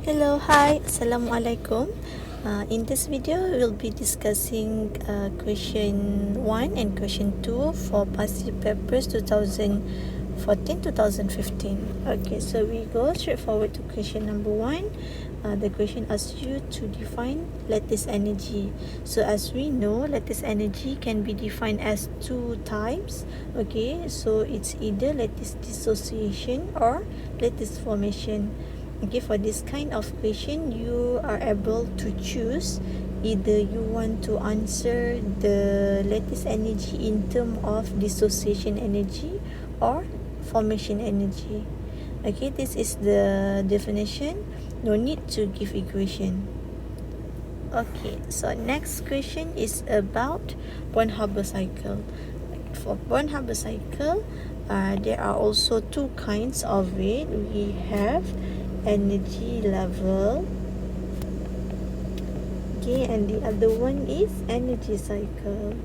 Hello, hi, Assalamualaikum. In this video, we'll be discussing question 1 and question 2 for past year papers 2014-2015. Okay, so we go straight forward to question number 1. The question asks you to define lattice energy. So as we know, lattice energy can be defined as two types. Okay, so it's either lattice dissociation or lattice formation. Okay, for this kind of question, you are able to choose either you want to answer the lattice energy in terms of dissociation energy or formation energy. Okay, this is the definition. No need to give equation. Okay, so next question is about Born-Haber cycle. For Born-Haber cycle, there are also two kinds of it. We have energy level, okay, and the other one is energy cycle.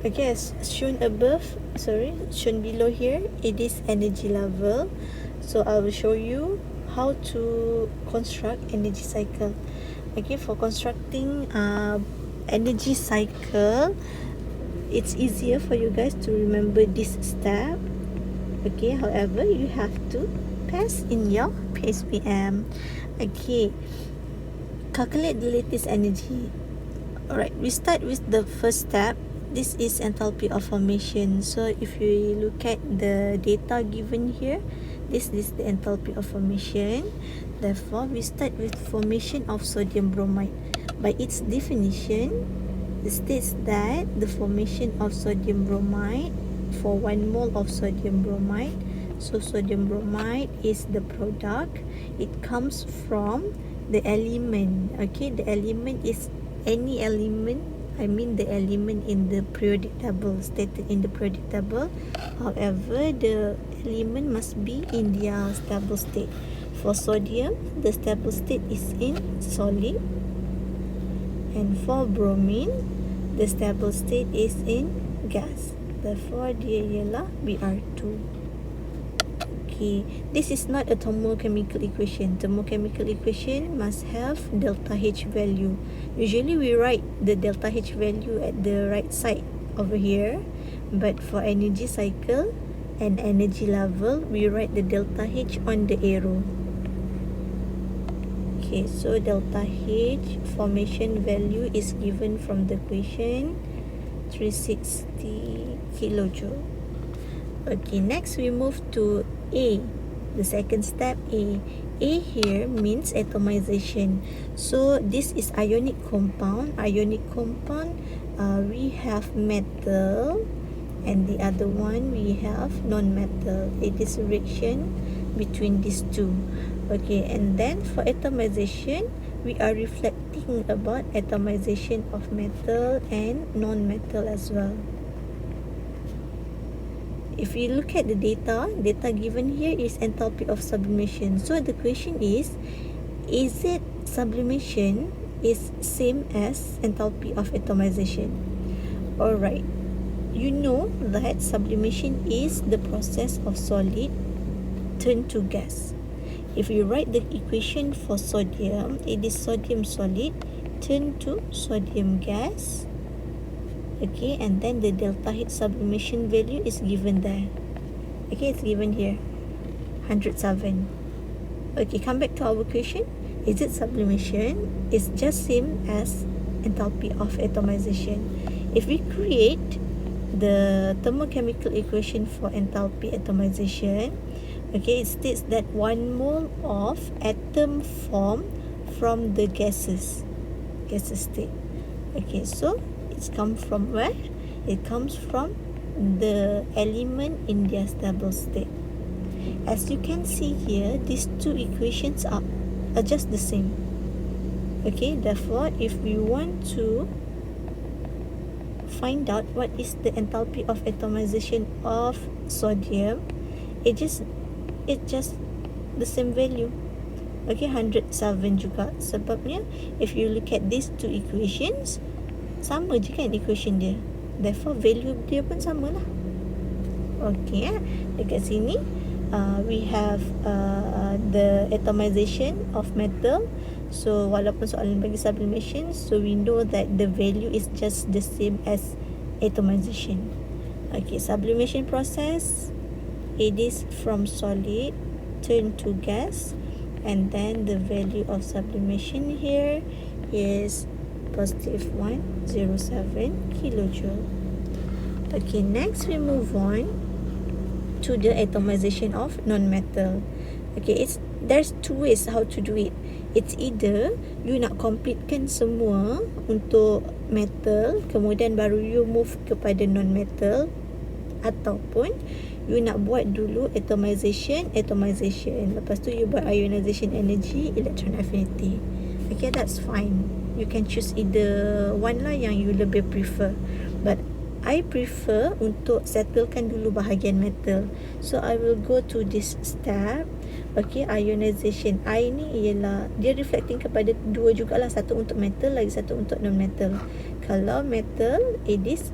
Okay, as shown below here, it is energy level. So I will show you how to construct energy cycle. Okay, for constructing energy cycle, it's easier for you guys to remember this step. Okay, however, you have to pass in your PSPM. Okay, calculate the lattice energy. Alright, we start with the first step. This is enthalpy of formation. So if you look at the data given here, this is the enthalpy of formation. Therefore, we start with formation of sodium bromide. By its definition, it states that the formation of sodium bromide for 1 mole of sodium bromide. So sodium bromide is the product. It comes from the element. Okay, the element is any element. I mean the element in the periodic table, stated in the periodic table. However, the element must be in their stable state. For sodium, the stable state is in solid. And for bromine, the stable state is in gas. Therefore, dia ialah Br2. Okay, this is not a thermochemical equation. Thermochemical equation must have delta H value. Usually, we write the delta H value at the right side over here. But for energy cycle and energy level, we write the delta H on the arrow. Okay, so delta H formation value is given from the equation 360 kilojoule. Okay, next we move to A. The second step, A. A here means atomization. So this is ionic compound. Ionic compound, we have metal, and the other one we have non-metal. It is a reaction between these two. Okay, and then for atomization, we are reflecting about atomization of metal and non-metal as well. If you look at the data given here is enthalpy of sublimation. So the question is it sublimation is same as enthalpy of atomization? Alright, you know that sublimation is the process of solid turn to gas. If you write the equation for sodium, it is sodium solid turn to sodium gas. Okay, and then the delta H sublimation value is given there. Okay, it's given here, 107. Okay, come back to our question. Is it sublimation? It's just same as enthalpy of atomization. If we create the thermochemical equation for enthalpy atomization, okay, it states that 1 mole of atom formed from the gases state. Okay, so it's come from where? It comes from the element in their stable state. As you can see here, these two equations are just the same. Okay, therefore, if we want to find out what is the enthalpy of atomization of sodium, it just the same value. Okay, 107 juga. Sebabnya, if you look at these two equations, sama je kan equation dia. Therefore, value dia pun sama lah. Okay, dekat sini we have the atomization of metal. So walaupun soalan bagi sublimation, so we know that the value is just the same as atomization. Okay, sublimation process, it is from solid turn to gas, and then the value of sublimation here is positive 107 kilojoule. Okay, next we move on to the atomization of non-metal. Okay, there's two ways how to do it. It's either you nak completekan semua untuk metal, kemudian baru you move kepada non-metal, ataupun you nak buat dulu atomization, lepas tu you buat ionization energy, electron affinity. Okay, that's fine. You can choose either one lah yang you lebih prefer. But I prefer untuk settlekan dulu bahagian metal. So I will go to this step. Okay, ionization. I ni ialah dia reflecting kepada dua jugalah, satu untuk metal, lagi satu untuk non-metal. Kalau metal, it is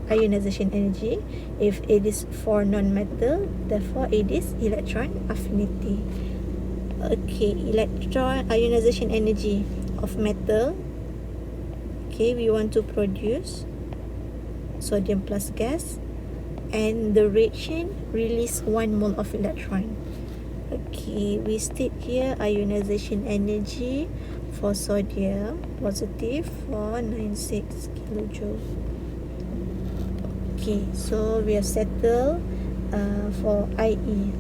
ionization energy. If it is for non-metal, therefore it is electron affinity. Okay, electron ionization energy of metal. Okay, we want to produce sodium plus gas, and the reaction release 1 mole of electron. Okay, we state here ionization energy for sodium positive 496 kilojoule. Okay, so we have settled for IE.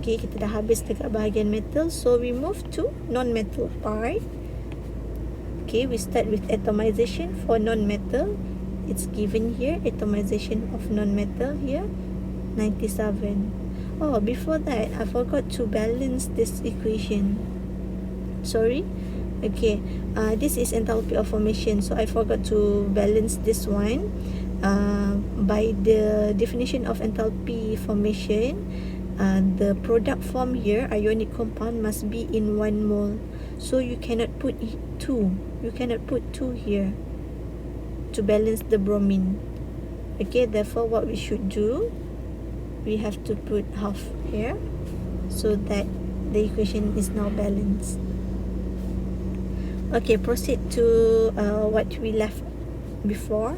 Okay, kita dah habis dekat bahagian metal, so we move to non-metal part. Okay, we start with atomization for non-metal. It's given here, atomization of non-metal here, 97. Oh, before that, I forgot to balance this equation. Sorry. Okay, this is enthalpy of formation, so I forgot to balance this one. By the definition of enthalpy formation, the product form here, ionic compound, must be in 1 mole. So you cannot put 2. You cannot put 2 here to balance the bromine. Okay, therefore what we should do, we have to put half here so that the equation is now balanced. Okay, proceed to what we left before.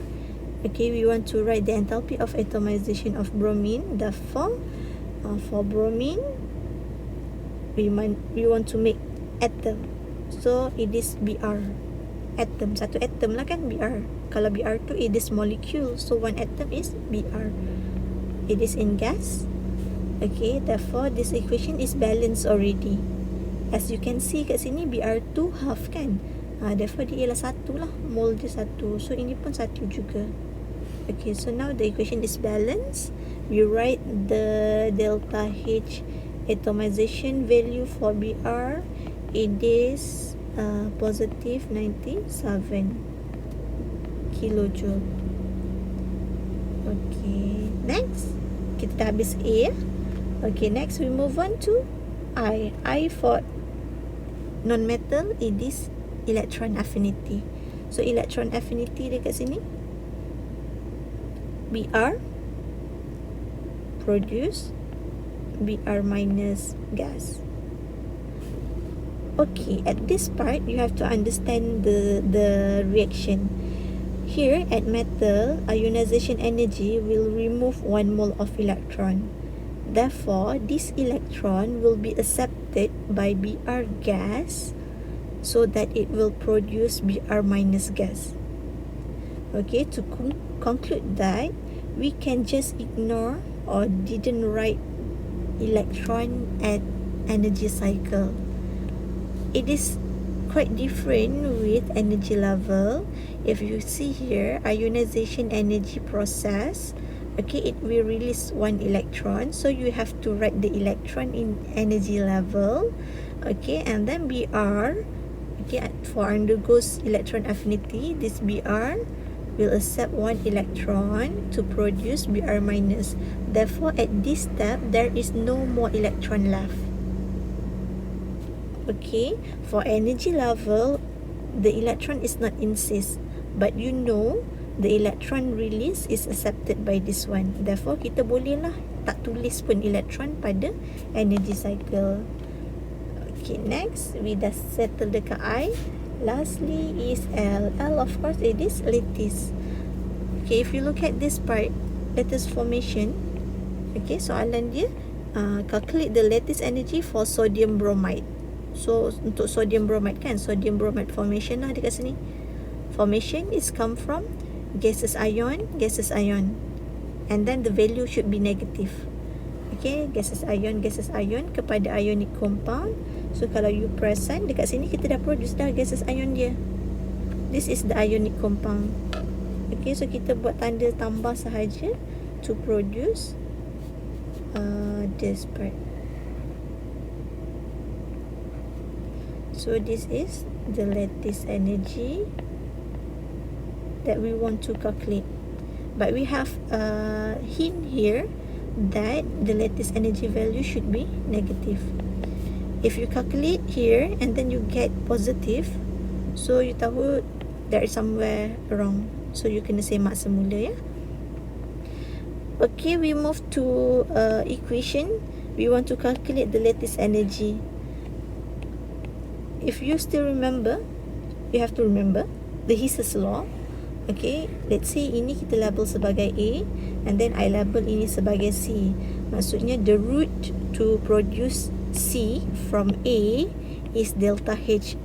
Okay, we want to write the enthalpy of atomization of bromine. Therefore, for bromine, we want to make atom. So it is Br. Atom, satu atom lah kan Br. Kalau Br2, it is molecule. So one atom is Br. It is in gas. Okay, therefore this equation is balanced already. As you can see kat sini, Br2 half kan. Therefore dia ialah satu lah. Mole dia satu. So ini pun satu juga. Okay, so now the equation is balanced. We write the delta H atomization value for Br. It is positive 97 kilojoule. Okay, next kita dah habis A. Okay, next we move on to I. I for non-metal, it is electron affinity. So electron affinity dekat sini, Br produce Br minus gas. Okay, at this part you have to understand the reaction. Here at metal, ionization energy will remove 1 mole of electron. Therefore, this electron will be accepted by Br gas so that it will produce Br minus gas. Okay, to conclude that, we can just ignore or didn't write electron at energy cycle. It is quite different with energy level. If you see here, ionization energy process, okay, it will release 1 electron, so you have to write the electron in energy level. Okay, and then Br, okay, for undergoes electron affinity, this Br will accept 1 electron to produce Br minus. Therefore, at this step, there is no more electron left. Okay, for energy level, the electron is not in cis, but you know the electron release is accepted by this one. Therefore, kita boleh lah tak tulis pun elektron pada energy cycle. Okay, next we dah settle dekat I. Lastly is L. L of course it is lattice. Okay, if you look at this part, lattice formation. Okay, soalan dia calculate the lattice energy for sodium bromide. So untuk sodium bromide kan, sodium bromide formation lah dekat sini. Formation is come from gaseous ion, and then the value should be negative. Okay, gaseous ion kepada ionic compound. So kalau you perasan dekat sini kita dah produce dah gaseous ion dia. This is the ionic compound. Okay, so kita buat tanda tambah sahaja to produce this part. So this is the lattice energy that we want to calculate, but we have a hint here that the lattice energy value should be negative. If you calculate here and then you get positive, so you tahu there is somewhere wrong, so you kena semak semula ya. Okay, we move to equation. We want to calculate the lattice energy. If you still remember, you have to remember the Hiss's law. Okay, let's say ini kita label sebagai A, and then I label ini sebagai C. Maksudnya the route to produce C from A is delta H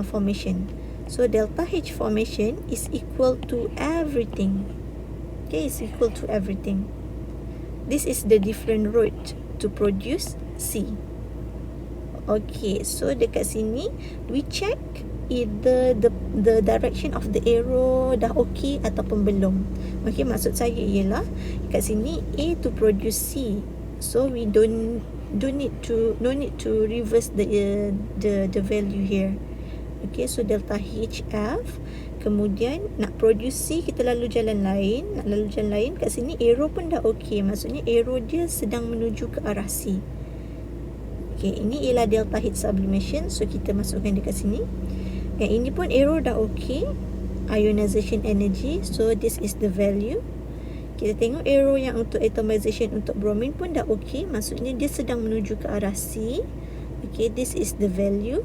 formation. So delta H formation is equal to everything. Okay, is equal to everything. This is the different route to produce C. Okay, so dekat sini we check either the direction of the arrow dah okay ataupun belum. Okay, maksud saya ialah dekat sini A to produce C, so we no need to reverse the value here. Okay, so delta HF, kemudian nak produce C kita lalu jalan lain, kat sini arrow pun dah okay, maksudnya arrow dia sedang menuju ke arah C. Okay, ini ialah delta heat sublimation, so kita masukkan dekat sini. Yang ini pun arrow dah okay, ionization energy, so this is the value. Kita tengok arrow yang untuk atomization untuk bromine pun dah okay, maksudnya dia sedang menuju ke arah C. Okay, this is the value.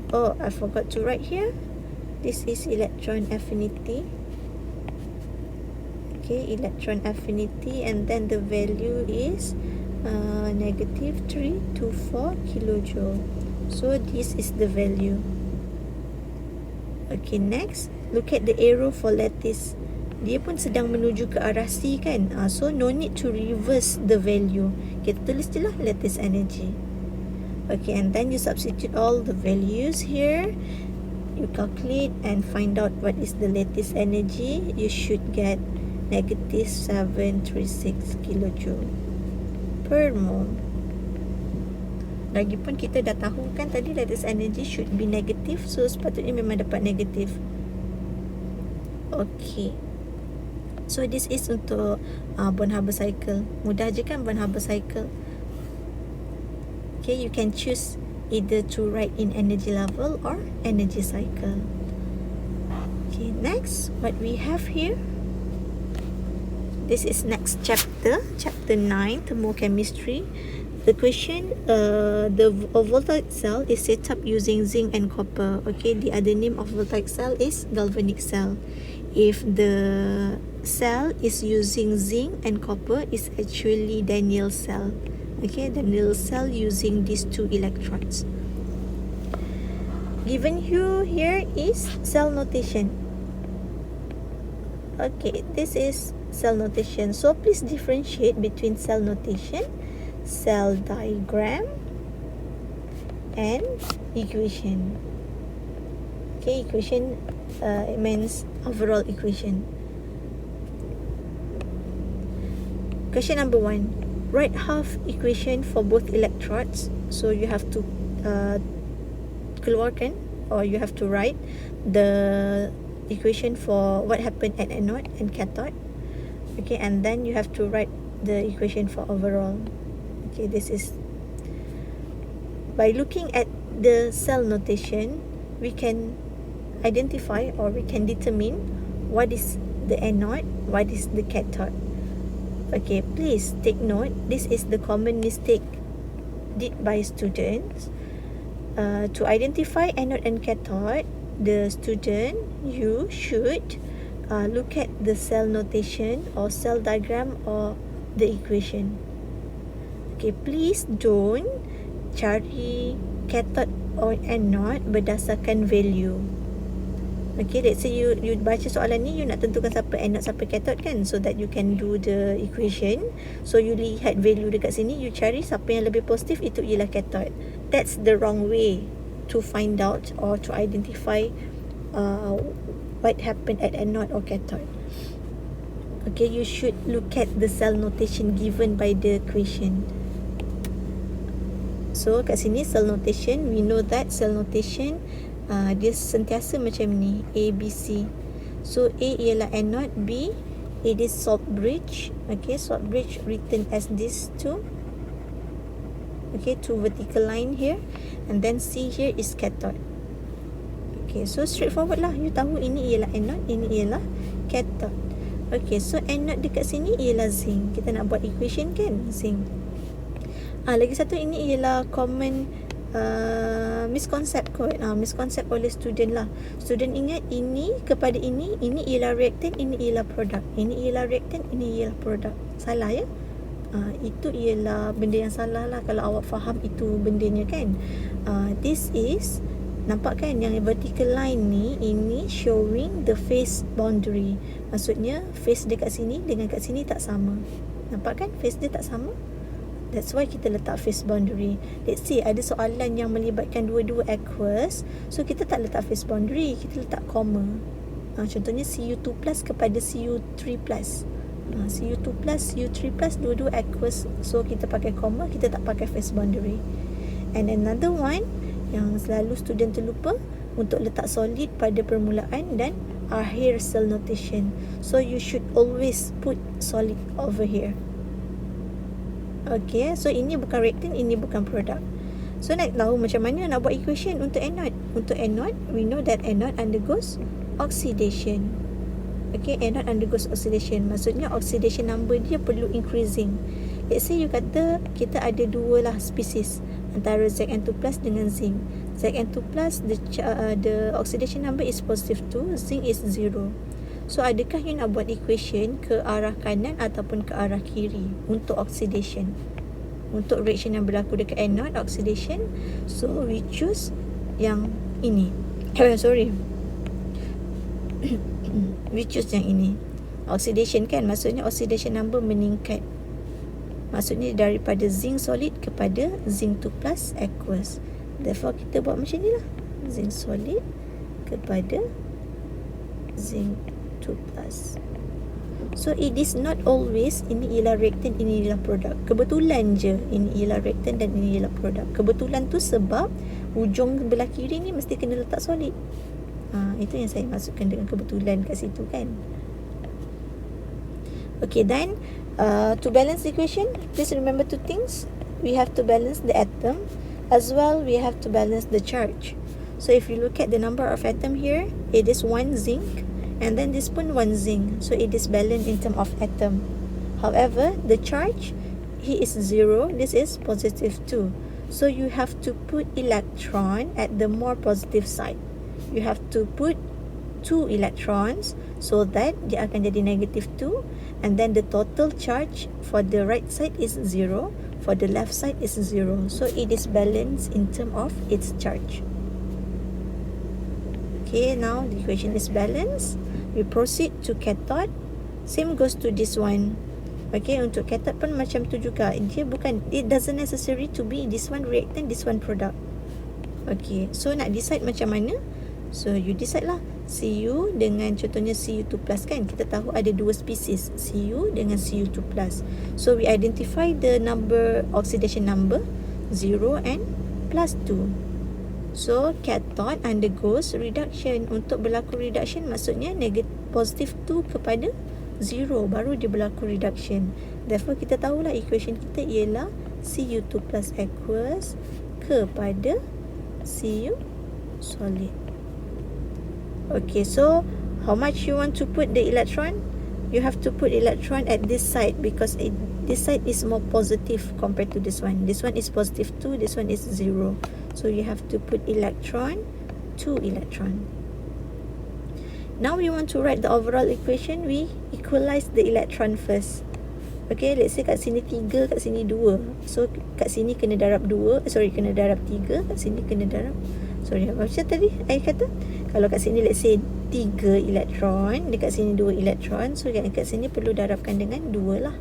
Oh, I forgot to write here. This is electron affinity. Okay, electron affinity, and then the value is negative 324 kilojoule. So this is the value. Okay, next look at the arrow for lattice. Dia pun sedang menuju ke arah C kan, so no need to reverse the value. Kita tulis je lah lattice energy. Okay, and then you substitute all the values here, you calculate and find out what is the lattice energy. You should get negative 736 kilojoule per mole. Lagipun kita dah tahu kan tadi lattice energy should be negative, so sepatutnya memang dapat negatif. Okay, so this is untuk Born-Haber cycle. Mudah je kan Born-Haber cycle. Okay, you can choose either to write in energy level or energy cycle. Okay, next what we have here, this is next chapter 9, thermochemistry. The question, the voltaic cell is set up using zinc and copper. Okay, the other name of voltaic cell is galvanic cell. If the cell is using zinc and copper, is actually Daniell cell. Okay, Daniell cell using these two electrodes. Given you here is cell notation. Okay, this is cell notation. So please differentiate between cell notation, cell diagram, and equation. Okay, equation it means overall equation. Question number 1. Write half equation for both electrodes. So you have to keluarkan, or you have to write the equation for what happened at anode and cathode. Okay, and then you have to write the equation for overall. Okay, this is by looking at the cell notation, we can identify or we can determine what is the anode, what is the cathode. Okay, please take note, this is the common mistake did by students. To identify anode and cathode, the student, you should look at the cell notation or cell diagram or the equation. Okay, please don't cari cathode or anode berdasarkan value. Okay, let's say you baca soalan ni, you nak tentukan siapa anode siapa cathode kan, so that you can do the equation. So you lihat value dekat sini, you cari siapa yang lebih positif, itu ialah cathode. That's the wrong way to find out or to identify what happened at anode or cathode. Okay, you should look at the cell notation given by the equation. So kat sini cell notation, we know that cell notation dia sentiasa macam ni, A, B, C. So A ialah anode, B it is salt bridge. Okay, salt bridge written as this two. Okay, two vertical line here, and then C here is cathode. Okay, so straightforward lah, you tahu ini ialah anode, ini ialah cathode. Okay, so anode dekat sini ialah zinc. Kita nak buat equation kan, zinc. Lagi satu, ini ialah common misconcept kot. Misconcept oleh student lah. Student ingat ini kepada ini ialah reactant, ini ialah product. Ini ialah reactant, ini ialah product. Salah ya? Itu ialah benda yang salah lah kalau awak faham itu bendanya kan. This is, nampak kan yang vertical line ni, ini showing the phase boundary. Maksudnya phase dekat sini dengan kat sini tak sama. Nampak kan phase dia tak sama? That's why kita letak phase boundary. Let's say ada soalan yang melibatkan dua-dua aqueous, so kita tak letak phase boundary, kita letak comma. Contohnya Cu2 plus kepada Cu3 plus. Cu2 plus, Cu3 plus, dua-dua aqueous, so kita pakai comma, kita tak pakai phase boundary. And another one yang selalu student terlupa, untuk letak solid pada permulaan dan akhir cell notation. So you should always put solid over here. Okay, so ini bukan reactant, ini bukan product. So nak tahu macam mana nak buat equation untuk anode. Untuk anode, we know that anode undergoes oxidation. Okay, anode undergoes oxidation. Maksudnya oxidation number dia perlu increasing. Let's say you kata kita ada dua lah species antara Zn2 plus dengan zinc. Zn2 plus, the oxidation number is positive 2, zinc is 0. So adakah you nak buat equation ke arah kanan ataupun ke arah kiri untuk oxidation? Untuk reaction yang berlaku dekat anode, oxidation, so we choose yang ini. Sorry. We choose yang ini. Oxidation kan, maksudnya oxidation number meningkat. Maksudnya daripada zinc solid kepada zinc 2 plus aqueous. Therefore kita buat macam ni lah. Zinc solid kepada zinc 2 plus. So it is not always ini ialah reactant, ini ialah product. Kebetulan je ini ialah reactant dan ini ialah product. Kebetulan tu sebab hujung belah kiri ni mesti kena letak solid. Itu yang saya masukkan dengan kebetulan kat situ kan. Okay, then to balance the equation, please remember two things. We have to balance the atom, as well we have to balance the charge. So if you look at the number of atom here, it is 1 zinc, and then this pun 1 zinc, so it is balanced in terms of atom. However, the charge here is 0, this is positive 2. So you have to put electron at the more positive side. You have to put 2 electrons so that dia akan jadi negative 2, and then the total charge for the right side is 0, for the left side is 0. So it is balanced in terms of its charge. Okay, now the equation is balanced. We proceed to cathode. Same goes to this one. Okay, untuk cathode pun macam tu juga. Dia bukan, it doesn't necessary to be this one reactant, this one product. Okay, so nak decide macam mana? So you decide lah. Cu dengan contohnya Cu2 plus kan. Kita tahu ada dua species, Cu dengan Cu2 plus. So we identify the number, oxidation number 0 and plus 2. So cathode undergoes reduction. Untuk berlaku reduction maksudnya positive 2 kepada 0, baru dia berlaku reduction. Therefore kita tahulah equation kita ialah Cu2 plus aqueous kepada Cu solid. Okay, so how much you want to put the electron? you have to put electron at this side because this side is more positive compared to this one. This one is positive 2, this one is 0. So you have to put electron, 2 electron. Now we want to write the overall equation. We equalize the electron first. Okay, let's say kat sini 3, kat sini 2. So kat sini kena darab 2, kena darab 3, kat sini kena darab, macam tadi I kata, kalau kat sini let's say 3 elektron, dekat sini 2 elektron, so kat sini perlu darabkan dengan 2 lah.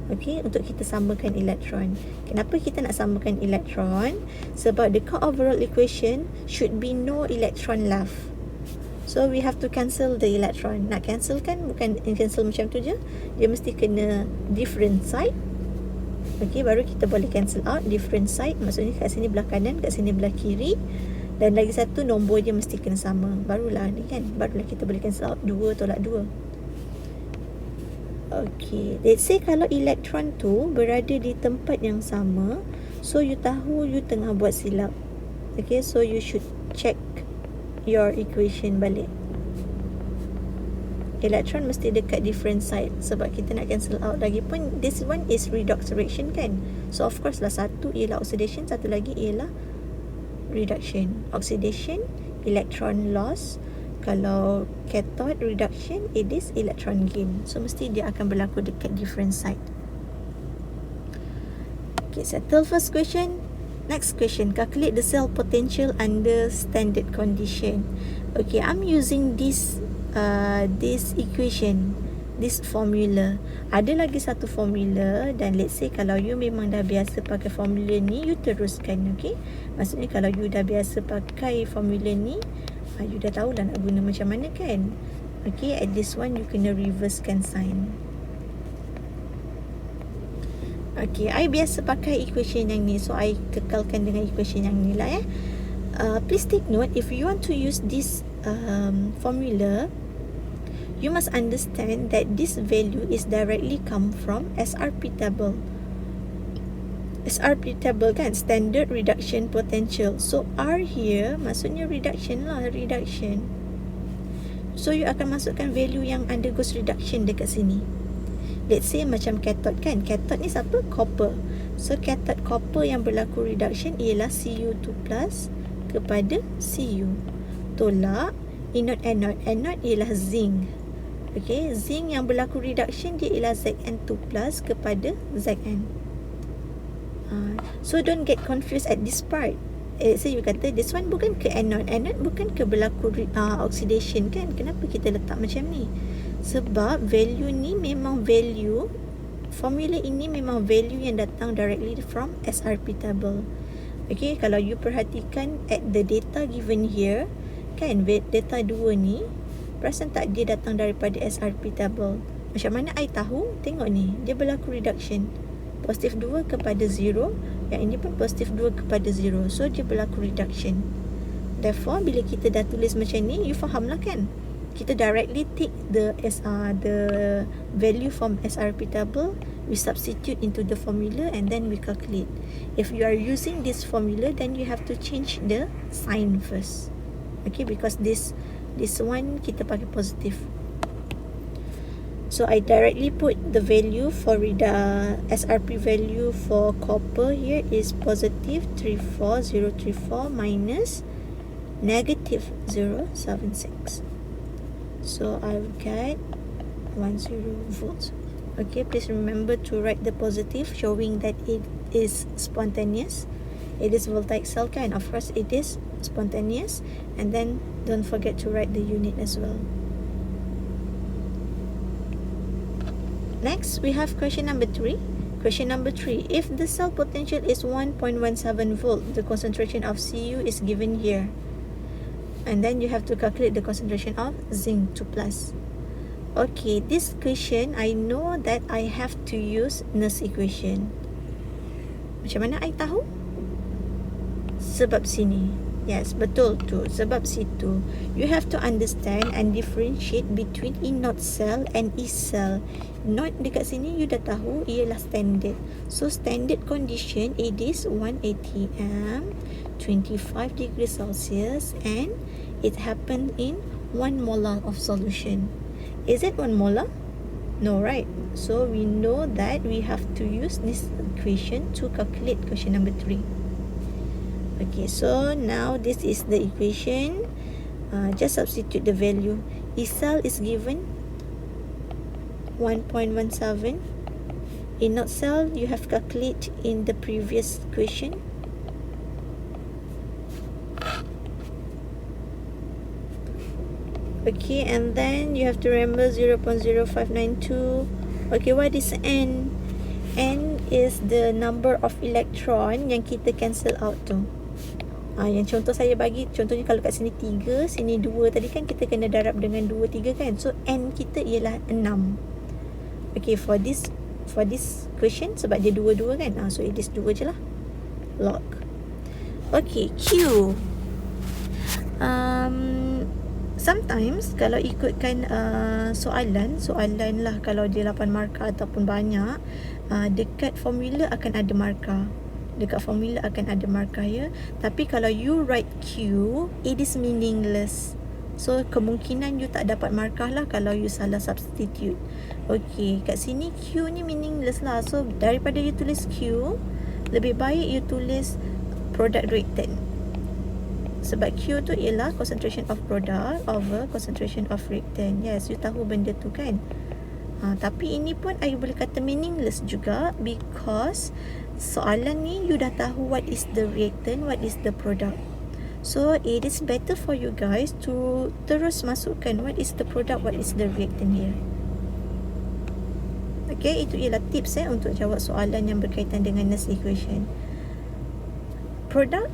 Okay, untuk kita samakan elektron. Kenapa kita nak samakan elektron? Sebab dekat overall equation should be no electron left. So we have to cancel the electron. Nak cancel kan, bukan cancel macam tu je, dia mesti kena different side. Okay, baru kita boleh cancel out different side. Maksudnya kat sini belah kanan, kat sini belah kiri, dan lagi satu nombor dia mesti kena sama. Barulah ni kan, barulah kita boleh cancel out 2 tolak 2. Okay, let's say kalau elektron tu berada di tempat yang sama, so you tahu you tengah buat silap. Okay, so you should check your equation balik. Elektron mesti dekat different side sebab kita nak cancel out. Lagipun this one is redox reaction kan, so of course lah, satu ialah oxidation, satu lagi ialah reduction. Oxidation, electron loss. Kalau cathode reduction, it is electron gain. So mesti dia akan berlaku dekat different side. Okay, settle first question. Next question, calculate the cell potential under standard condition. Okay, I'm using this equation, this formula. Ada lagi satu formula, dan let's say kalau you memang dah biasa pakai formula ni, you teruskan. Okay, maksudnya kalau you dah biasa pakai formula ni, you dah tahu lah nak guna macam mana kan. Okay, at this one you kena reversekan sign. Okay, I biasa pakai equation yang ni, so I kekalkan dengan equation yang ni lah please take note, if you want to use this formula, you must understand that this value is directly come from SRP table. SRP table kan, standard reduction potential. So R here maksudnya reduction lah, reduction. So you akan masukkan value yang undergoes reduction dekat sini. Let's say macam cathode kan, cathode ni siapa? Copper. So cathode copper yang berlaku reduction ialah Cu2 plus kepada Cu. Tolak anode, anode ialah zinc. Okay, zinc yang berlaku reduction dia ialah Zn2 plus kepada Zn. So don't get confused at this part. So you kata this one bukan ke anode, anode bukan ke berlaku oxidation kan, kenapa kita letak macam ni? Sebab value ni memang value, formula ini memang value yang datang directly from SRP table. Okay, kalau you perhatikan at the data given here kan, data 2 ni, perasan tak dia datang daripada SRP table. Macam mana I tahu? Tengok ni, dia berlaku reduction, positif 2 kepada 0, yang ini pun positif 2 kepada 0. So dia berlaku reduction. Therefore bila kita dah tulis macam ni, you faham lah kan, kita directly take the value from SRP table, we substitute into the formula and then we calculate. If you are using this formula, then you have to change the sign first. Okay, because this one kita pakai positif. So I directly put the value for SRP value for copper here is positive 34034 minus negative 076. So I will get 10 volts. Okay, please remember to write the positive, showing that it is spontaneous. It is voltaic cell kind, of course it is spontaneous. And then don't forget to write the unit as well. Next, we have question number 3. Question number 3. If the cell potential is 1.17 volt, the concentration of Cu is given here. And then you have to calculate the concentration of zinc 2+. Okay, this question, I know that I have to use Nernst equation. Macam mana I tahu? Sebab sini. Yes, betul tu. Sebab situ. You have to understand and differentiate between inert cell and yeast cell. Not dekat sini you dah tahu ialah standard. So standard condition it is 1 atm, 25 degrees Celsius, and it happened in 1 molar of solution. Is it 1 molar? No, right? So we know that we have to use this equation to calculate question number 3. Okay, so now this is the equation. Just substitute the value. Ethyl is given 1.17. Inoxal you have calculated in the previous question. Okay, and then you have to remember 0.0592. Okay, what is N? N is the number of electron yang kita cancel out tu. Yang contoh saya bagi, contohnya kalau kat sini 3, sini 2, tadi kan kita kena darab dengan 2, 3 kan. So N kita ialah 6. Okay, for this question, sebab dia 2 kan, so it is 2 je lah. Log. Okay, Q. Sometimes kalau ikutkan soalan lah, kalau dia 8 markah ataupun banyak, dekat formula akan ada markah. Ya. Tapi kalau you write Q, it is meaningless. So kemungkinan you tak dapat markah lah kalau you salah substitute. Okay, kat sini Q ni meaningless lah. So daripada you tulis Q, lebih baik you tulis product reactant. Sebab Q tu ialah concentration of product over concentration of reactant. Yes, you tahu benda tu kan. Tapi ini pun I boleh kata meaningless juga, because soalan ni you dah tahu what is the reactant, what is the product. So it is better for you guys to terus masukkan what is the product, what is the reactant here. Okay, itu ialah tips untuk jawab soalan yang berkaitan dengan Nernst equation. Product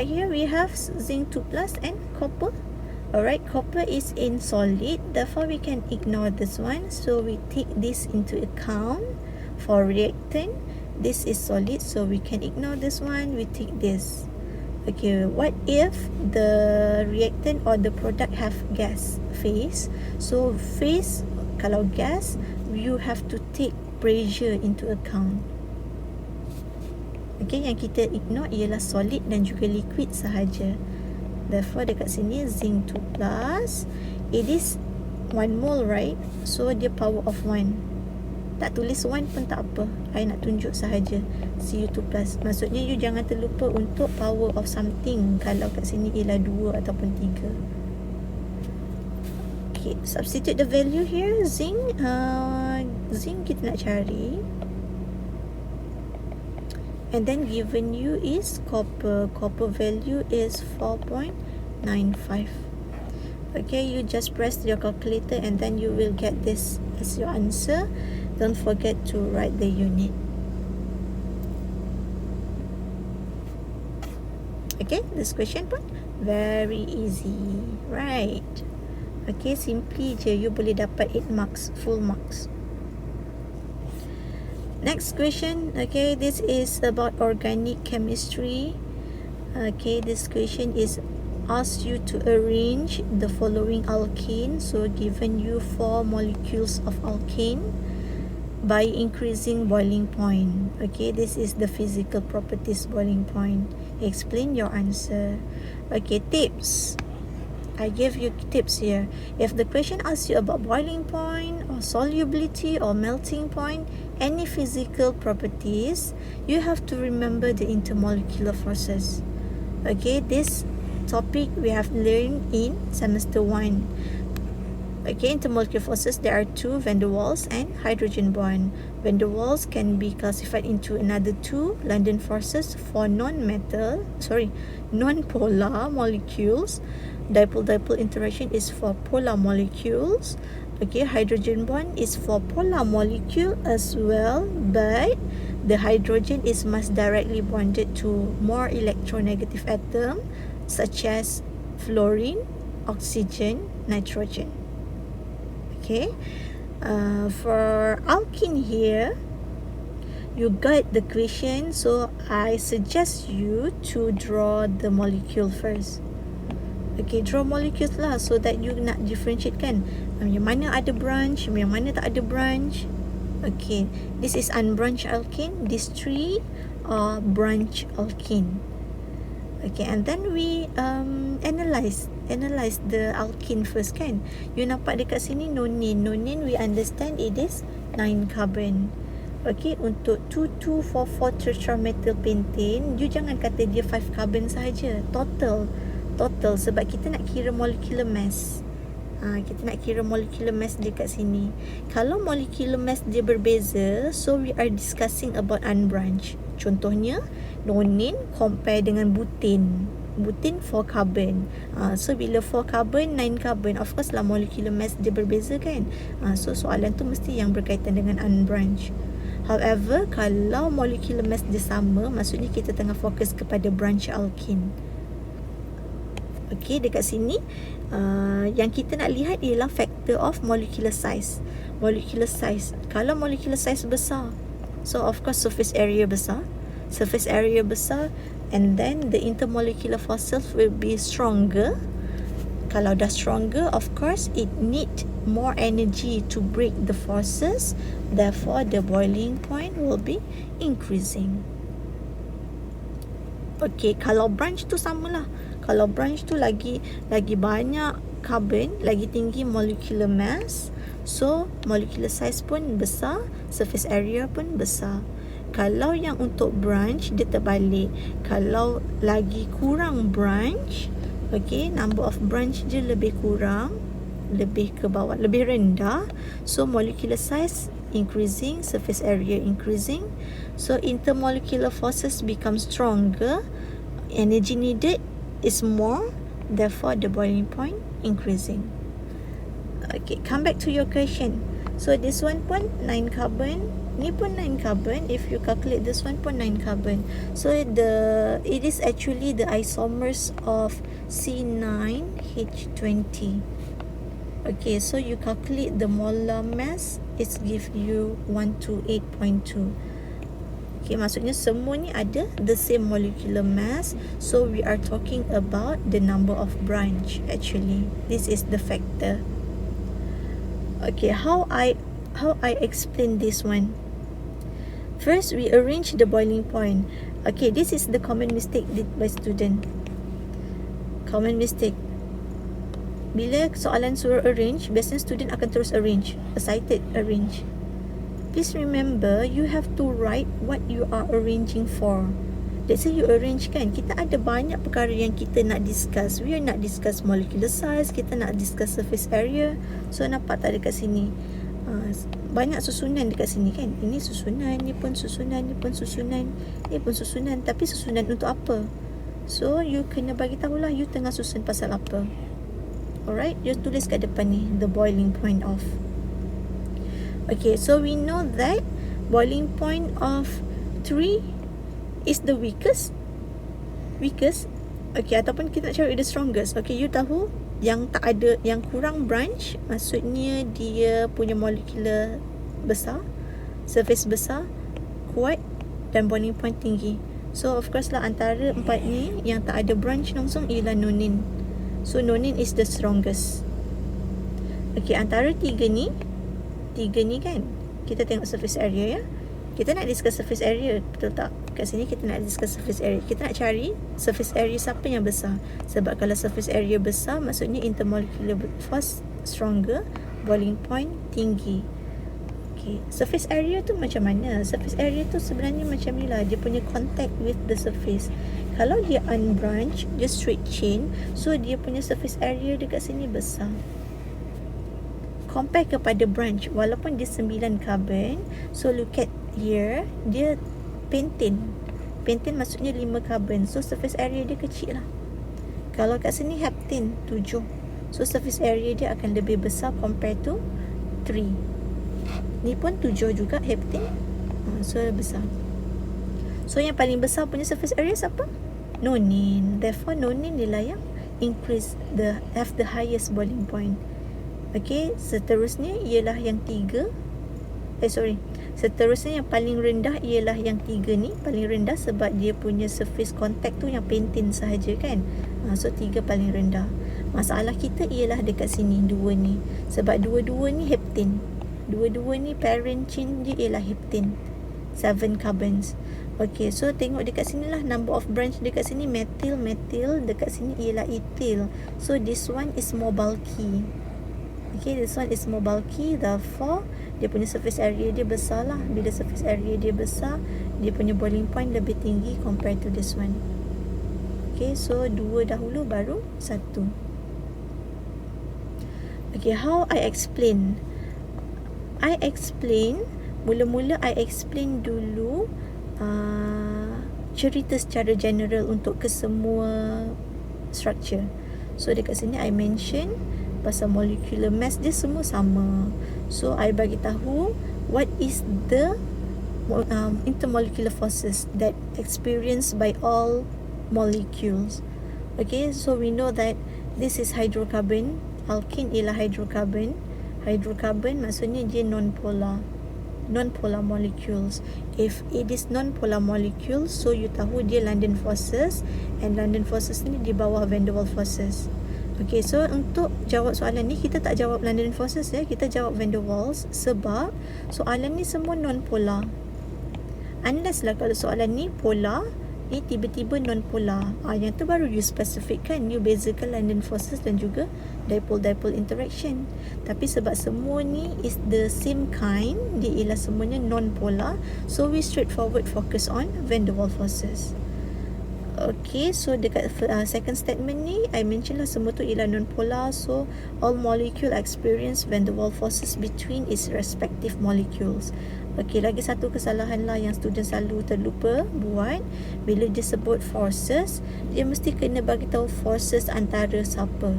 here we have zinc 2+ and copper. Alright, copper is in solid, therefore we can ignore this one. So we take this into account. For reactant, this is solid, so we can ignore this one. We take this. Okay, what if the reactant or the product have gas phase? So phase, kalau gas, you have to take pressure into account. Okay, yang kita ignore ialah solid dan juga liquid sahaja. Therefore dekat sini zinc 2+, it is 1 mole, right? So dia power of 1. Tak tulis 1 pun tak apa, I nak tunjuk sahaja Cu2+. Maksudnya you jangan terlupa untuk power of something kalau kat sini ialah 2 ataupun 3. Okay, substitute the value here. Zinc kita nak cari, and then given you is copper value is 4.95. Okay, you just press your calculator and then you will get this as your answer. Don't forget to write the unit. Okay, this question pun very easy, right? Okay, simply je you boleh dapat 8 marks, full marks. Next question. Okay, this is about organic chemistry. Okay, this question is ask you to arrange the following alkane. So given you 4 molecules of alkane by increasing boiling point. Okay, this is the physical properties boiling point. Explain your answer. Okay, tips. I give you tips here. If the question asks you about boiling point or solubility or melting point, any physical properties, you have to remember the intermolecular forces. Okay, this topic we have learned in semester 1. Okay, intermolecular forces, there are 2, van der Waals and hydrogen bond. Van der Waals can be classified into another 2, London forces for non-polar molecules. Dipole-dipole interaction is for polar molecules. Okay, hydrogen bond is for polar molecule as well, but the hydrogen is most directly bonded to more electronegative atom such as fluorine, oxygen, nitrogen. Okay, for alkene here, you got the question, so I suggest you to draw the molecule first. Okay, draw molecules lah, so that you nak differentiate kan, yang mana ada branch, yang mana tak ada branch. Okay, this is unbranched alkane, these 3 are branch alkane. Okay, and then we analyze analyze the alkene first kan. You nampak dekat sini nonin. Nonin we understand it is 9 carbon. Okay, untuk 2244 tetramethyl pentane, you jangan kata dia 5 carbon sahaja. Total sebab kita nak kira molecular mass. Kita nak kira molecular mass dia kat sini. Kalau molecular mass dia berbeza, so we are discussing about unbranched. Contohnya, nonin compare dengan butane. Butane 4 carbon. So bila 4 carbon, 9 carbon, of course lah molecular mass dia berbeza kan. So soalan tu mesti yang berkaitan dengan unbranched. However, kalau molecular mass dia sama, maksudnya kita tengah fokus kepada branch alkene. Okay, dekat sini yang kita nak lihat ialah factor of molecular size. Molecular size. Kalau molecular size besar, so of course surface area besar. Surface area besar, and then the intermolecular forces will be stronger. Kalau dah stronger, of course it need more energy to break the forces. Therefore, the boiling point will be increasing. Okay, kalau branch tu samalah. Kalau branch tu lagi banyak carbon, lagi tinggi molecular mass, so molecular size pun besar, surface area pun besar. Kalau yang untuk branch, dia terbalik. Kalau lagi kurang branch, okay, number of branch dia lebih kurang, lebih ke bawah, lebih rendah, so molecular size increasing, surface area increasing, so intermolecular forces become stronger, energy needed is more, therefore the boiling point increasing. Okay, come back to your question. So this one pun 9 carbon, ni pun 9 carbon. If you calculate this one pun 9 carbon. So it is actually the isomers of C9H20. Okay, so you calculate the molar mass, it give you 128.2. Okay, maksudnya semua ni ada the same molecular mass. So we are talking about the number of branch actually. This is the factor. Okay, how I explain this one? First, we arrange the boiling point. Okay, this is the common mistake did by student. Common mistake. Bila soalan suruh arrange, biasanya student akan terus arrange. Excited arrange. Please remember, you have to write what you are arranging for. Let's say you arrange kan, kita ada banyak perkara yang kita nak discuss. We are nak discuss molecular size, kita nak discuss surface area. So nampak tak dekat sini? Banyak susunan dekat sini kan. Ini susunan, ni pun susunan, ni pun susunan, ni pun susunan. Tapi susunan untuk apa? So you kena bagi tahulah you tengah susun pasal apa. Alright, you tulis kat depan ni, the boiling point of. Okay, so we know that boiling point of 3 is the weakest. Okay, ataupun kita nak cari the strongest. Okay, you tahu yang tak ada, yang kurang branch, maksudnya dia punya molecular besar, surface besar, kuat dan boiling point tinggi. So of course lah antara 4 ni yang tak ada branch langsung ialah nonin. So nonin is the strongest. Okay, antara 3 ni kan, kita tengok surface area ya. Kita nak discuss surface area, betul tak? Kat sini kita nak discuss surface area. Kita nak cari surface area siapa yang besar. Sebab kalau surface area besar, maksudnya intermolecular force stronger, boiling point tinggi. Okay, surface area tu macam mana? Surface area tu sebenarnya macam ni lah, dia punya contact with the surface. Kalau dia unbranched, dia straight chain, so dia punya surface area dekat sini besar. Compare kepada branch, walaupun dia 9 carbon, so look at here, dia pentane. Pentane maksudnya 5 carbon, so surface area dia kecil lah. Kalau kat sini heptane 7, so surface area dia akan lebih besar compare to 3. Ni pun 7 juga heptane, so besar. So yang paling besar punya surface area siapa? Nonin. Therefore nonin dia lah yang increase have the highest boiling point. Okay, seterusnya ialah yang 3. Seterusnya yang paling rendah ialah yang 3 ni. Paling rendah sebab dia punya surface contact tu yang pentane sahaja kan. So 3 paling rendah. Masalah kita ialah dekat sini 2 ni. Sebab dua-dua ni heptane. Dua-dua ni parent chain dia ialah heptane. 7 carbons. Okay, so tengok dekat sini lah, number of branch dekat sini methyl, dekat sini ialah ethyl. So this one is more bulky. Okay, this one is more bulky, therefore dia punya surface area dia besar lah. Bila surface area dia besar, dia punya boiling point lebih tinggi compared to this one. Okay, so 2 dahulu baru 1. Okay, how I explain? Mula-mula I explain dulu cerita secara general untuk kesemua structure. So dekat sini I mention pasal molecular mass dia semua sama. So I bagi tahu what is the intermolecular forces that experienced by all molecules. Okay, so we know that this is hydrocarbon. Alkane ialah hydrocarbon. Hydrocarbon maksudnya dia non-polar molecules. If it is non-polar molecules, so you tahu dia London forces, and London forces ni di bawah van der Waals forces. Okay, so untuk jawab soalan ni kita tak jawab London forces ya, kita jawab van der Waals sebab soalan ni semua non-polar. Unless lah kalau soalan ni polar, ni tiba-tiba non-polar. Yang tu baru you specifikan, you bezakan London forces dan juga dipole-dipole interaction. Tapi sebab semua ni is the same kind, dia ialah semuanya non-polar, so we straightforward focus on van der Waals forces. Okay, so dekat second statement ni I mention lah semua tu ialah non-polar, so all molecule experience van der Waals forces between its respective molecules. Okay, lagi satu kesalahan lah yang student selalu terlupa buat. Bila dia sebut forces, dia mesti kena bagi tahu forces antara siapa.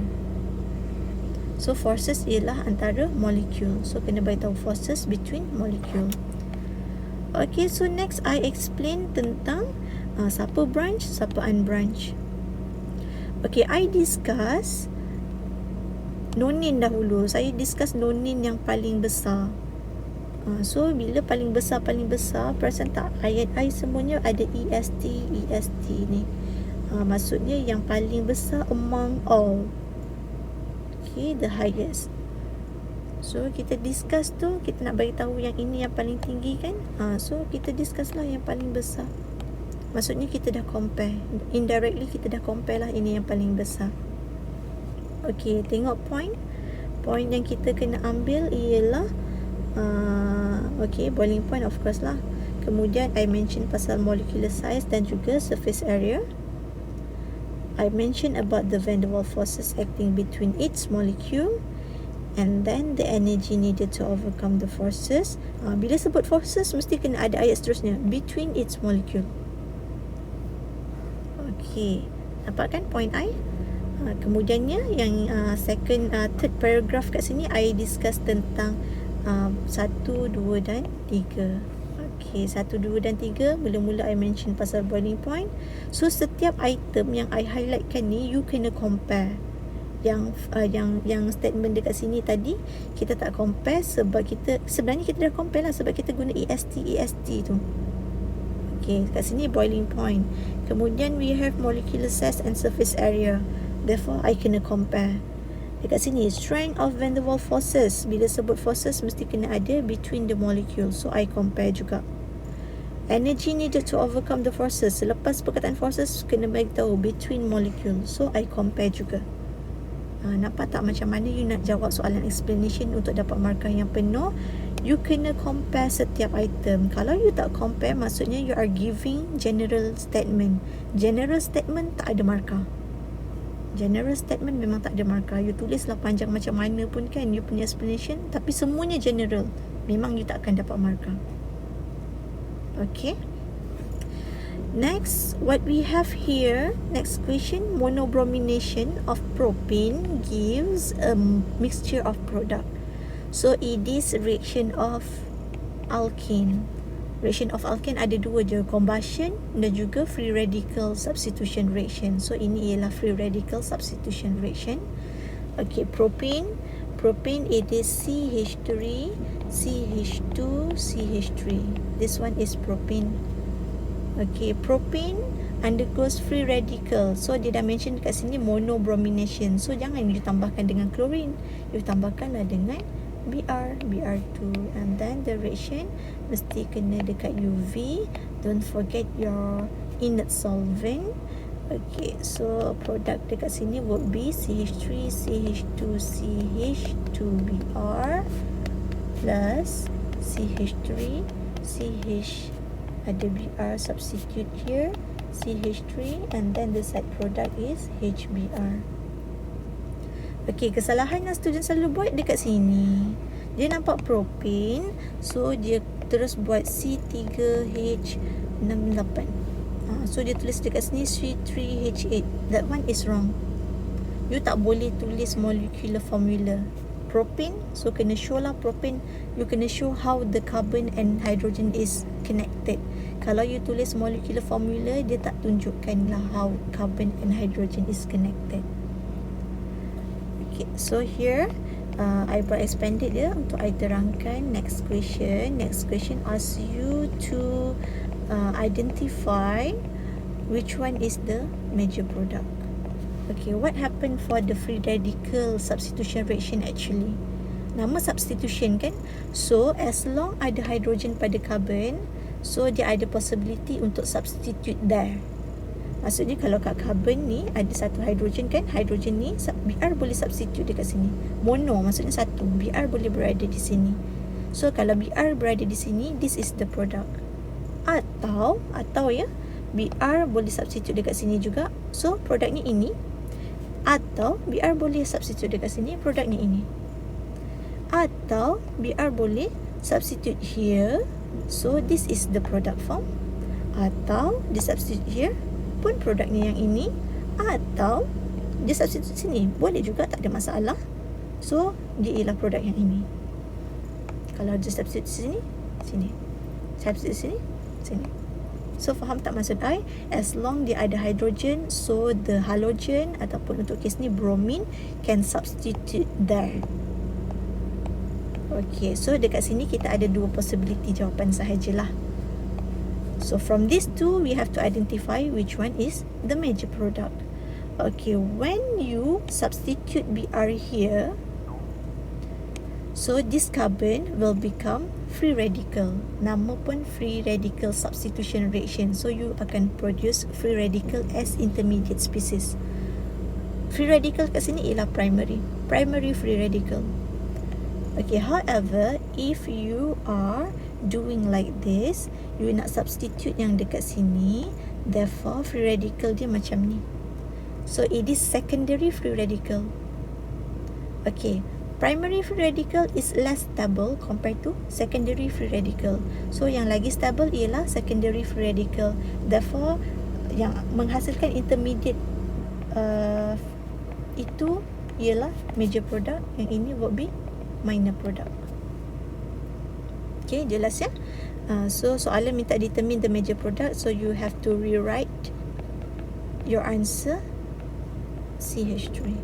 So forces ialah antara molecule, so kena bagi tahu forces between molecule. Okay, so next I explain tentang siapa branch, siapa unbranch. Okay, I discuss nonin dahulu. Saya discuss nonin yang paling besar. So bila paling besar, perasan tak ayat I semuanya ada EST ni. Maksudnya yang paling besar among all. Okay, the highest. So kita discuss tu, kita nak bagi tahu yang ini yang paling tinggi kan. So kita discuss lah yang paling besar. Maksudnya kita dah compare. Indirectly kita dah compare lah ini yang paling besar. Okay, tengok point. Point yang kita kena ambil ialah okay, boiling point of course lah. Kemudian I mention pasal molecular size dan juga surface area. I mention about the van der Waals forces acting between its molecule, and then the energy needed to overcome the forces. Bila sebut forces mesti kena ada ayat seterusnya, between its molecule. Okay, nampak kan point I? Kemudiannya yang third paragraph kat sini I discuss tentang 1, 2 dan 3. Okay, 1, 2 dan 3 mula-mula I mention pasal boiling point. So setiap item yang I highlightkan ni you kena compare. Yang statement dekat sini tadi kita tak compare sebab sebenarnya kita dah compare lah sebab kita guna EST tu. Okay, kat sini boiling point. Kemudian we have molecular size and surface area. Therefore I kena compare. Dekat sini strength of van der Waals forces. Bila sebut forces mesti kena ada between the molecules. So I compare juga. Energy needed to overcome the forces. Selepas perkataan forces kena bagi tahu between molecules. So I compare juga. Nampak tak macam mana you nak jawab soalan explanation untuk dapat markah yang penuh? You kena compare setiap item. Kalau you tak compare, maksudnya you are giving general statement. General statement tak ada markah. General statement memang tak ada markah. You tulislah panjang macam mana pun kan you punya explanation, tapi semuanya general, memang you tak akan dapat markah. Okay, next what we have here, next question, monobromination of propane gives a mixture of product. So it is reaction of alkane. Reaction of alkane ada dua je, combustion dan juga free radical substitution reaction. So ini ialah free radical substitution reaction. Okay, propane it is CH3, CH2, CH3. This one is propane. Okay, propane undergoes free radical. So dia dah mention dekat sini monobromination. So jangan you tambahkan dengan chlorine, you tambahkanlah dengan Br2, and then the reaction mesti kena dekat UV. Don't forget your inert solvent. Okay, so product dekat sini would be CH3 CH2 CH2Br plus CH3 CH, ada Br substitute here, CH3, and then the side product is HBr. Okay, kesalahan yang student selalu buat dekat sini, dia nampak propane, so dia terus buat C3H68. So dia tulis dekat sini C3H8. That one is wrong. You tak boleh tulis molecular formula propane, so kena show lah propane. You kena show how the carbon and hydrogen is connected. Kalau you tulis molecular formula, dia tak tunjukkan lah how carbon and hydrogen is connected. Okay, so here I buat expanded dia untuk I terangkan. Next question asks you to identify which one is the major product. Okay, what happened for the free radical substitution reaction actually? Nama substitution kan? So as long ada hydrogen pada carbon, so dia ada possibility untuk substitute there. Maksudnya kalau kat carbon ni ada satu hydrogen kan, hydrogen ni Br boleh substitute dekat sini. Mono maksudnya satu, Br boleh berada di sini. So kalau Br berada di sini, this is the product. Atau ya, Br boleh substitute dekat sini juga, so produknya ini. Atau Br boleh substitute dekat sini, produknya ini. Atau Br boleh substitute here, so this is the product form. Atau dia substitute here, pun produknya yang ini. Atau dia substitute sini, boleh juga, tak ada masalah. So dia ialah produk yang ini. Kalau dia substitute sini, sini. Substitute sini, sini. So faham tak maksud I? As long dia ada hydrogen, so the halogen ataupun untuk kes ni bromine can substitute there. Okay, so dekat sini kita ada dua possibility jawapan sahajalah. So from these two, we have to identify which one is the major product. Okay, when you substitute Br here, so this carbon will become free radical. Nama pun free radical substitution reaction. So you akan produce free radical as intermediate species. Free radical kat sini ialah primary free radical. Okay, however, if you are doing like this, you nak substitute yang dekat sini, therefore free radical dia macam ni. So it is secondary free radical. Okay, primary free radical is less stable compared to secondary free radical. So yang lagi stable ialah secondary free radical. Therefore yang menghasilkan intermediate itu ialah major product, yang ini would be minor product. Okay, jelas ya? So soalan minta determine the major product, so you have to rewrite your answer CH3.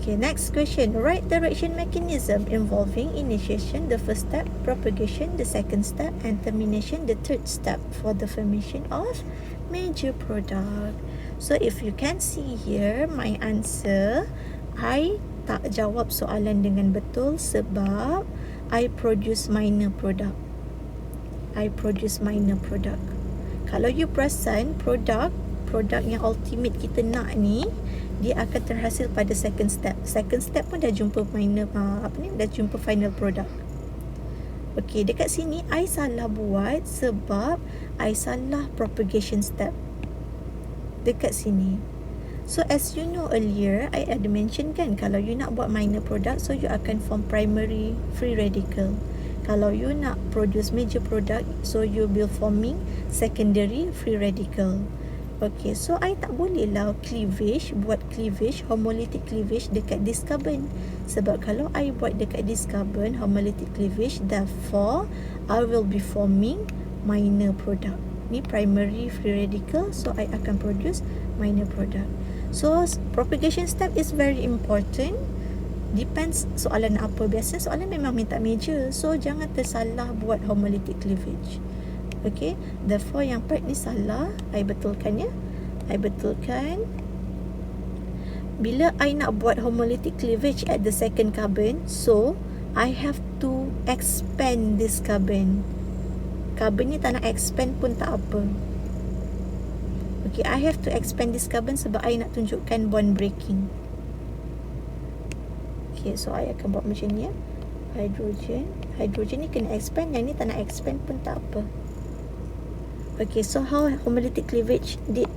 Okay, next question. Write the reaction mechanism involving initiation, the first step, propagation, the second step, and termination, the third step for the formation of major product. So if you can see here, my answer, I tak jawab soalan dengan betul sebab I produce minor product. Kalau you perasan, produk yang ultimate kita nak ni, dia akan terhasil pada second step. Second step pun dah jumpa minor dah jumpa final product. Okey, dekat sini I salah buat sebab I salah propagation step. Dekat sini. So as you know earlier, I ada mention kan, kalau you nak buat minor product, so you akan form primary free radical. Kalau you nak produce major product, so you will forming secondary free radical. Okay, so I tak boleh lah buat cleavage, homolytic cleavage dekat this carbon. Sebab kalau I buat dekat this carbon, homolytic cleavage, therefore I will be forming minor product. Ni primary free radical, so I akan produce minor product. So propagation step is very important. Depends soalan apa. Biasa soalan memang minta major, so jangan tersalah buat homolytic cleavage. Okay, therefore yang part ni salah, I betulkan ya. I betulkan. bila I nak buat homolytic cleavage at the second carbon, so I have to expand this carbon. Carbon ni tak nak expand pun tak apa. Okay, I have to expand this carbon sebab I nak tunjukkan bond breaking. Okay, so I akan buat macam ni ya. Hydrogen ni kena expand, yang ni tak nak expand pun tak apa. Okay, so how homolytic cleavage did?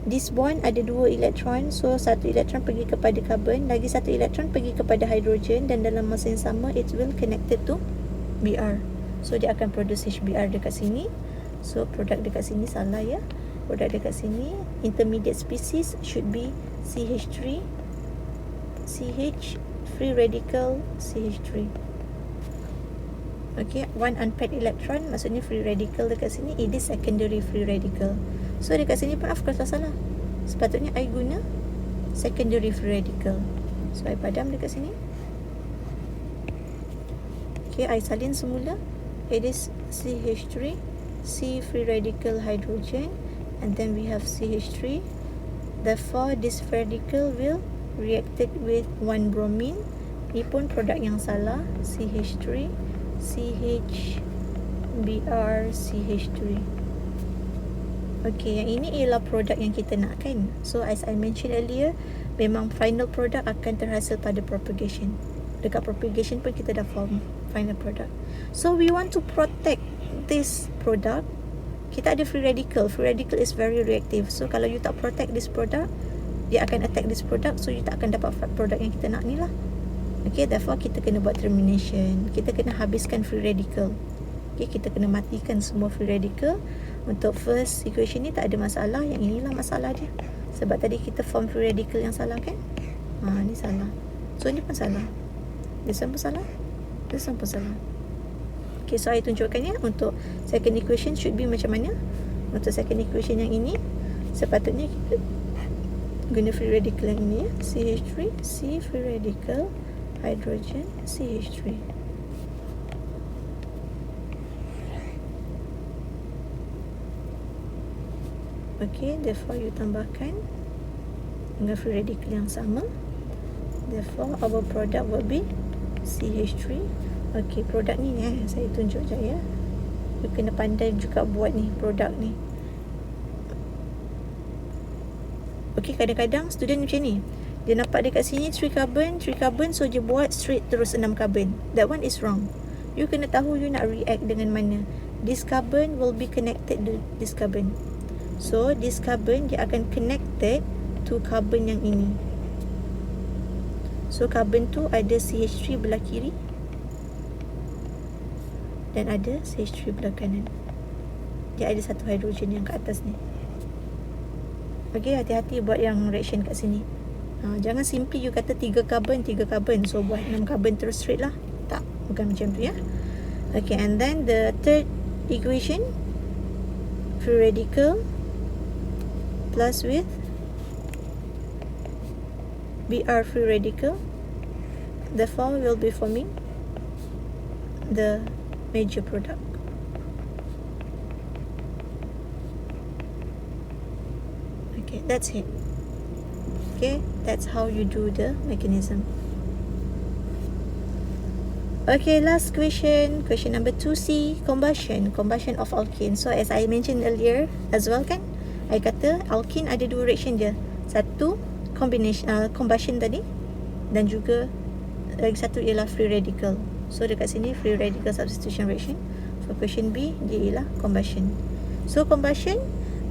This bond ada 2 elektron, so 1 elektron pergi kepada carbon, lagi 1 elektron pergi kepada hydrogen, dan dalam masa yang sama it will connected to Br. So dia akan produce HBr dekat sini. So produk dekat sini salah ya. Produk dekat sini intermediate species should be CH3, CH, free radical CH3. Okay, one unpaired electron maksudnya free radical dekat sini, it is secondary free radical. So dekat sini pun of course salah. Sepatutnya I guna secondary free radical. So I padam dekat sini. Okay, I salin semula. It is CH3, C free radical hydrogen, and then we have CH3. Therefore this radical will reacted with 1 bromine. Ni pun produk yang salah, CH3, CH, Br, CH3. Okay, yang ini ialah produk yang kita nak kan. So as I mentioned earlier, memang final product akan terhasil pada propagation. Dekat propagation pun kita dah form final product. So we want to protect this product. Kita ada free radical. Free radical is very reactive. So kalau you tak protect this product, dia akan attack this product. So you tak akan dapat produk yang kita nak ni lah. Okay, therefore kita kena buat termination. Kita kena habiskan free radical. Okay, kita kena matikan semua free radical. Untuk first equation ni tak ada masalah. Yang inilah masalah dia. Sebab tadi kita form free radical yang salah kan. Ni salah. So ni pun salah. This one pun salah. This one pun salah. Okay, so I tunjukkan ya. Untuk second equation should be macam mana. Untuk second equation yang ini, sepatutnya kita guna free radical yang ini ya. CH3, C free radical, hydrogen, CH3. Okay, therefore you tambahkan dengan free radical yang sama. Therefore our product will be CH3. Okay, produk ni saya tunjuk je ya. You kena pandai juga buat ni produk ni. Okay, kadang-kadang student macam ni. Dia nampak dekat sini 3 carbon, so dia buat straight terus 6 carbon. That one is wrong. You kena tahu you nak react dengan mana. This carbon will be connected to this carbon. So this carbon dia akan connected to carbon yang ini. So carbon tu ada CH3 belah kiri dan ada CH3 belah kanan. Dia ada satu hidrogen yang kat atas ni. Okay, hati-hati buat yang reaction kat sini. Jangan simply you kata 3 carbon, so buat 6 carbon terus straight lah. Tak, bukan macam tu ya. Okay, and then the third equation, free radical plus with Br free radical, therefore will be forming the major product. Okay, that's it. Okay, that's how you do the mechanism. Okay, last question. Question number 2C, combustion of alkane. So as I mentioned earlier as well kan, I kata alkane ada 2 reaction dia. Satu combustion tadi, dan juga lagi satu ialah free radical. So dekat sini free radical substitution reaction. For question B, dia ialah combustion. So combustion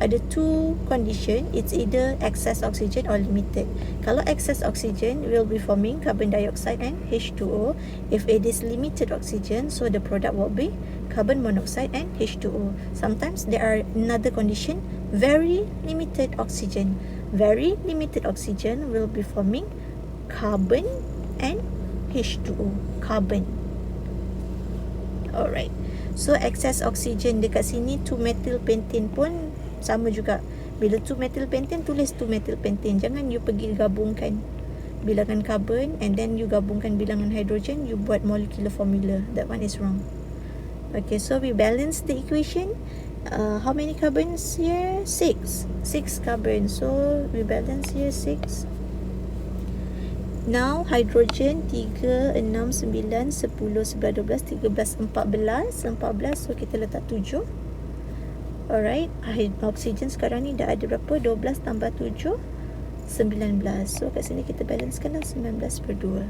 ada 2 condition. It's either excess oxygen or limited. Kalau excess oxygen will be forming carbon dioxide and H2O. If it is limited oxygen, so the product will be carbon monoxide and H2O. Sometimes there are another condition, very limited oxygen. Very limited oxygen will be forming carbon and H2O. Carbon. Alright. So excess oxygen dekat sini 2-methyl pentane pun sama juga. Bila 2-methyl pentane, tulis 2-methyl pentane. Jangan you pergi gabungkan bilangan carbon and then you gabungkan bilangan hydrogen, you buat molecular formula. That one is wrong. Okay, so we balance the equation. How many carbons here? 6 carbon. So we balance here 6 Now hydrogen 3, 6, 9, 10, 11, 12, 13, 14, so kita letak 7. Alright, oksigen sekarang ni dah ada berapa? 12 tambah 7, 19. So kat sini kita balancekan lah 19/2.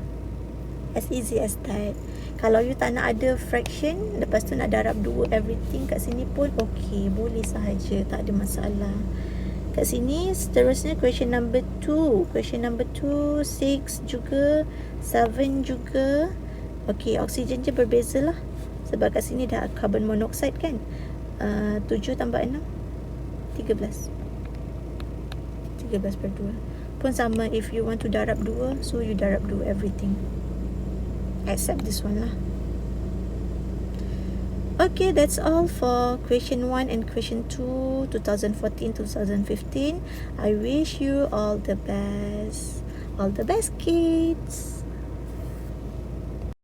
As easy as that. Kalau you tak nak ada fraction, lepas tu nak darab 2 everything kat sini pun okay, boleh sahaja, tak ada masalah. Kat sini seterusnya question number 2. Question number 2, 6 juga, 7 juga. Okay, oksigen je berbeza lah. Sebab kat sini dah carbon monoxide kan. 7 tambah 6, 13. 13/2. Pun sama, if you want to darab 2, so you darab 2 everything. Except this one lah. Okay, that's all for question 1 and question 2, 2014-2015. I wish you all the best. All the best, kids.